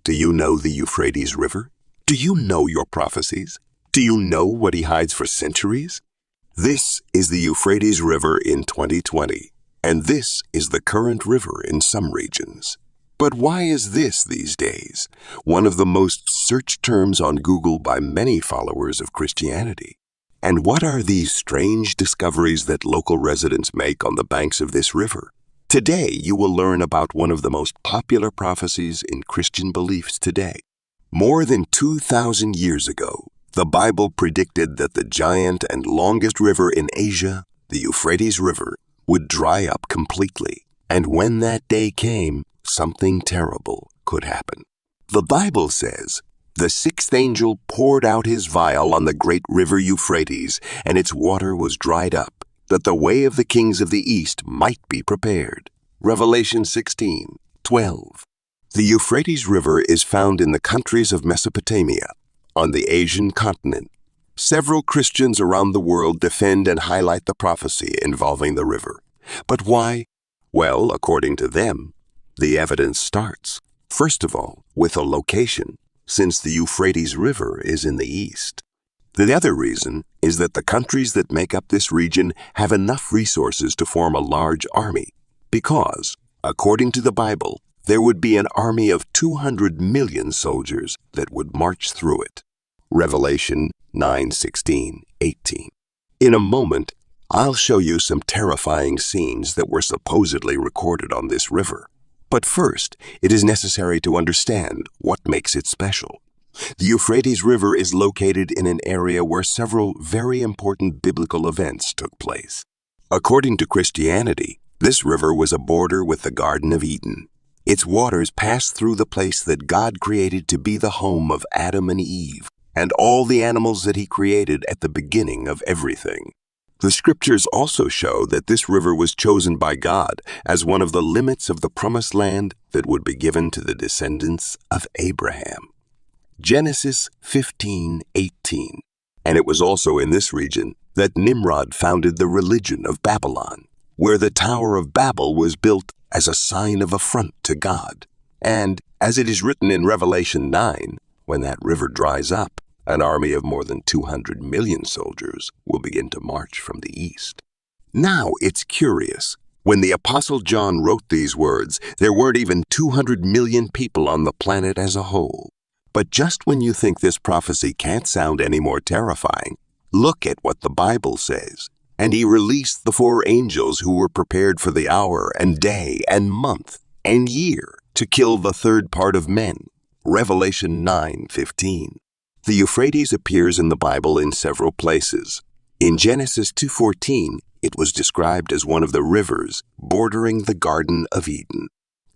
Do you know the Euphrates River? Do you know your prophecies? Do you know what he hides for centuries? This is the Euphrates River in 2020, and this is the current river in some regions. But why is this these days one of the most searched terms on Google by many followers of Christianity? And what are these strange discoveries that local residents make on the banks of this river? Today, you will learn about one of the most popular prophecies in Christian beliefs today. More than 2,000 years ago, the Bible predicted that the giant and longest river in Asia, the Euphrates River, would dry up completely. And when that day came, something terrible could happen. The Bible says, "The sixth angel poured out his vial on the great river Euphrates, and its water was dried up, that the way of the kings of the east might be prepared." Revelation 16:12. The Euphrates River is found in the countries of Mesopotamia, on the Asian continent. Several Christians around the world defend and highlight the prophecy involving the river. But why? Well, according to them, the evidence starts, first of all, with a location, since the Euphrates River is in the east. The other reason is that the countries that make up this region have enough resources to form a large army, because, according to the Bible, there would be an army of 200 million soldiers that would march through it. Revelation 9:16-18. In a moment, I'll show you some terrifying scenes that were supposedly recorded on this river. But first, it is necessary to understand what makes it special. The Euphrates River is located in an area where several very important biblical events took place. According to Christianity, this river was a border with the Garden of Eden. Its waters passed through the place that God created to be the home of Adam and Eve, and all the animals that he created at the beginning of everything. The scriptures also show that this river was chosen by God as one of the limits of the promised land that would be given to the descendants of Abraham. Genesis 15:18. And it was also in this region that Nimrod founded the religion of Babylon, where the Tower of Babel was built as a sign of affront to God. And, as it is written in Revelation 9, when that river dries up, an army of more than 200 million soldiers will begin to march from the east. Now, it's curious. When the Apostle John wrote these words, there weren't even 200 million people on the planet as a whole. But just when you think this prophecy can't sound any more terrifying, look at what the Bible says. And he released the 4 angels who were prepared for the hour and day and month and year to kill the third part of men. Revelation 9:15. The Euphrates appears in the Bible in several places. In Genesis 2:14, it was described as one of the rivers bordering the Garden of Eden.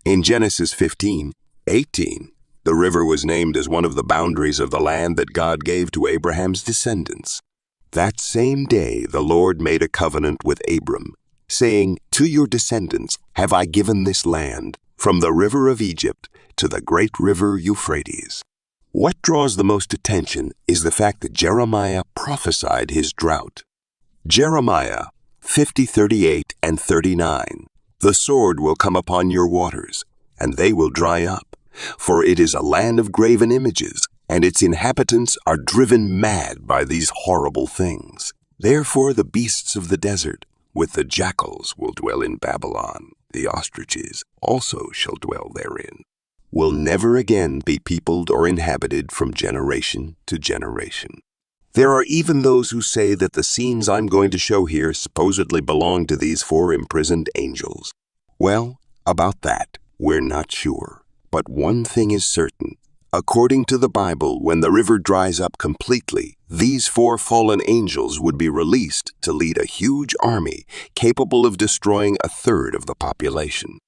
In Genesis 15:18, the river was named as one of the boundaries of the land that God gave to Abraham's descendants. That same day the Lord made a covenant with Abram, saying, "To your descendants have I given this land, from the river of Egypt to the great river Euphrates." What draws the most attention is the fact that Jeremiah prophesied his drought. Jeremiah 50:38 and 39. "The sword will come upon your waters, and they will dry up, for it is a land of graven images, and its inhabitants are driven mad by these horrible things. Therefore the beasts of the desert, with the jackals, will dwell in Babylon. The ostriches also shall dwell therein. Will never again be peopled or inhabited from generation to generation." There are even those who say that the scenes I'm going to show here supposedly belong to these 4 imprisoned angels. Well, about that, we're not sure. But one thing is certain. According to the Bible, when the river dries up completely, these 4 fallen angels would be released to lead a huge army capable of destroying a third of the population.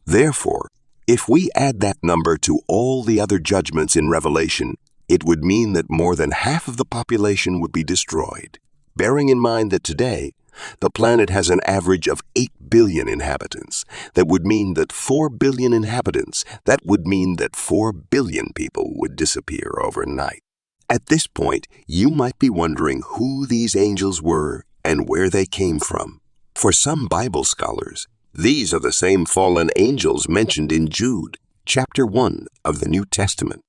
Therefore, if we add that number to all the other judgments in Revelation, it would mean that more than half of the population would be destroyed. Bearing in mind that today, the planet has an average of 8 billion inhabitants. That would mean that 4 billion inhabitants, that would mean that 4 billion people would disappear overnight. At this point, you might be wondering who these angels were and where they came from. For some Bible scholars, these are the same fallen angels mentioned in Jude. chapter 1 of the New Testament.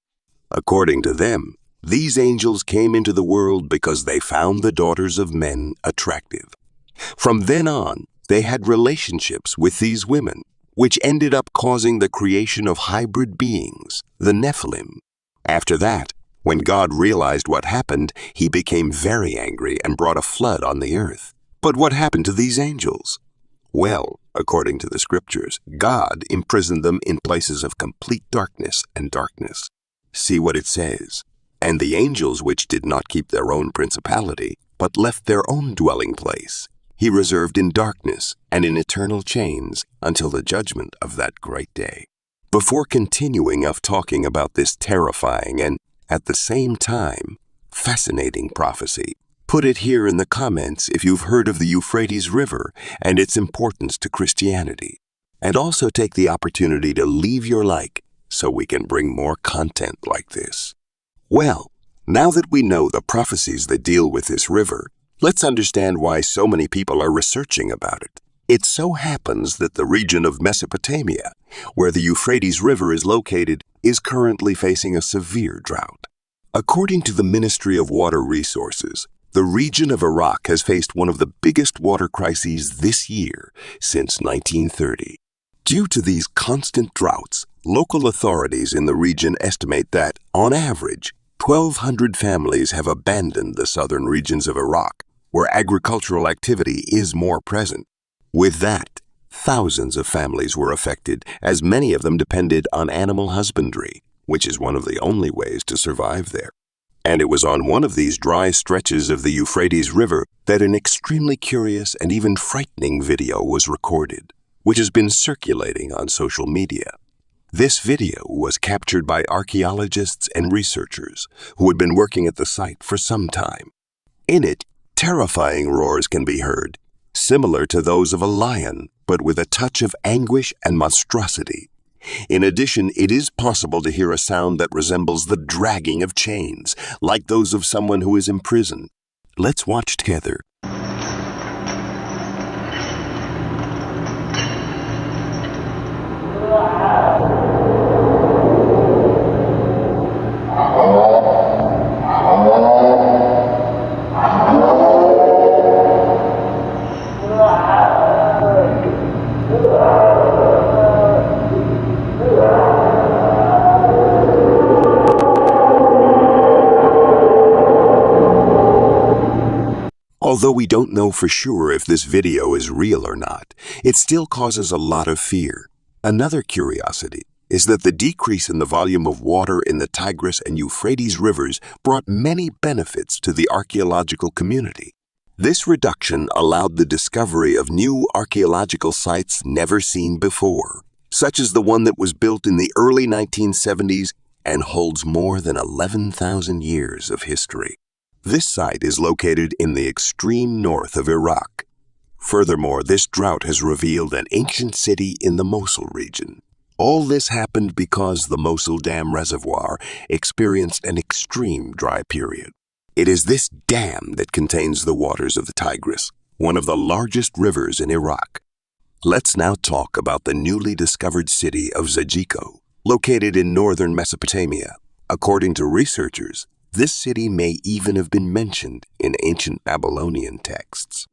According to them, these angels came into the world because they found the daughters of men attractive. From then on, they had relationships with these women, which ended up causing the creation of hybrid beings, the Nephilim. After that, when God realized what happened, he became very angry and brought a flood on the earth. But what happened to these angels? Well, according to the scriptures, God imprisoned them in places of complete darkness and darkness. See what it says. And the angels which did not keep their own principality, but left their own dwelling place, he reserved in darkness and in eternal chains until the judgment of that great day. Before continuing of talking about this terrifying and, at the same time, fascinating prophecy, put it here in the comments if you've heard of the Euphrates River and its importance to Christianity. And also take the opportunity to leave your like so we can bring more content like this. Well, now that we know the prophecies that deal with this river, let's understand why so many people are researching about it. It so happens that the region of Mesopotamia, where the Euphrates River is located, is currently facing a severe drought. According to the Ministry of Water Resources, the region of Iraq has faced one of the biggest water crises this year since 1930. Due to these constant droughts, local authorities in the region estimate that, on average, 1,200 families have abandoned the southern regions of Iraq, where agricultural activity is more present. With that, thousands of families were affected, as many of them depended on animal husbandry, which is one of the only ways to survive there. And it was on one of these dry stretches of the Euphrates River that an extremely curious and even frightening video was recorded, which has been circulating on social media. This video was captured by archaeologists and researchers who had been working at the site for some time. In it, terrifying roars can be heard, similar to those of a lion, but with a touch of anguish and monstrosity. In addition, it is possible to hear a sound that resembles the dragging of chains, like those of someone who is imprisoned. Let's watch together. Although we don't know for sure if this video is real or not, it still causes a lot of fear. Another curiosity is that the decrease in the volume of water in the Tigris and Euphrates rivers brought many benefits to the archaeological community. This reduction allowed the discovery of new archaeological sites never seen before, such as the one that was built in the early 1970s and holds more than 11,000 years of history. This site is located in the extreme north of Iraq. Furthermore, this drought has revealed an ancient city in the Mosul region. All this happened because the Mosul Dam Reservoir experienced an extreme dry period. It is this dam that contains the waters of the Tigris, one of the largest rivers in Iraq. Let's now talk about the newly discovered city of Zajiko, located in northern Mesopotamia. According to researchers, this city may even have been mentioned in ancient Babylonian texts.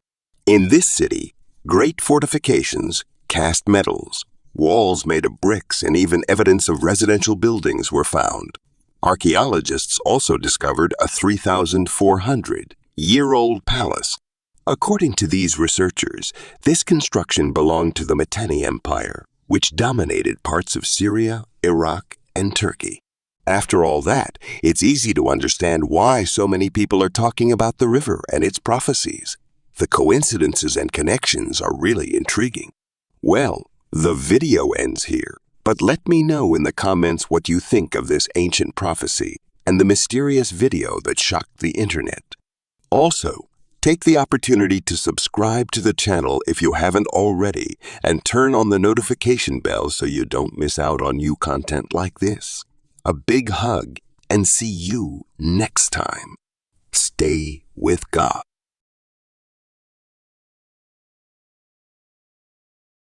In this city, great fortifications, cast metals, walls made of bricks, and even evidence of residential buildings were found. Archaeologists also discovered a 3,400-year-old palace. According to these researchers, this construction belonged to the Mitanni Empire, which dominated parts of Syria, Iraq, and Turkey. After all that, it's easy to understand why so many people are talking about the river and its prophecies. The coincidences and connections are really intriguing. Well, the video ends here, but let me know in the comments what you think of this ancient prophecy and the mysterious video that shocked the internet. Also, take the opportunity to subscribe to the channel if you haven't already and turn on the notification bell so you don't miss out on new content like this. A big hug and see you next time. Stay with God.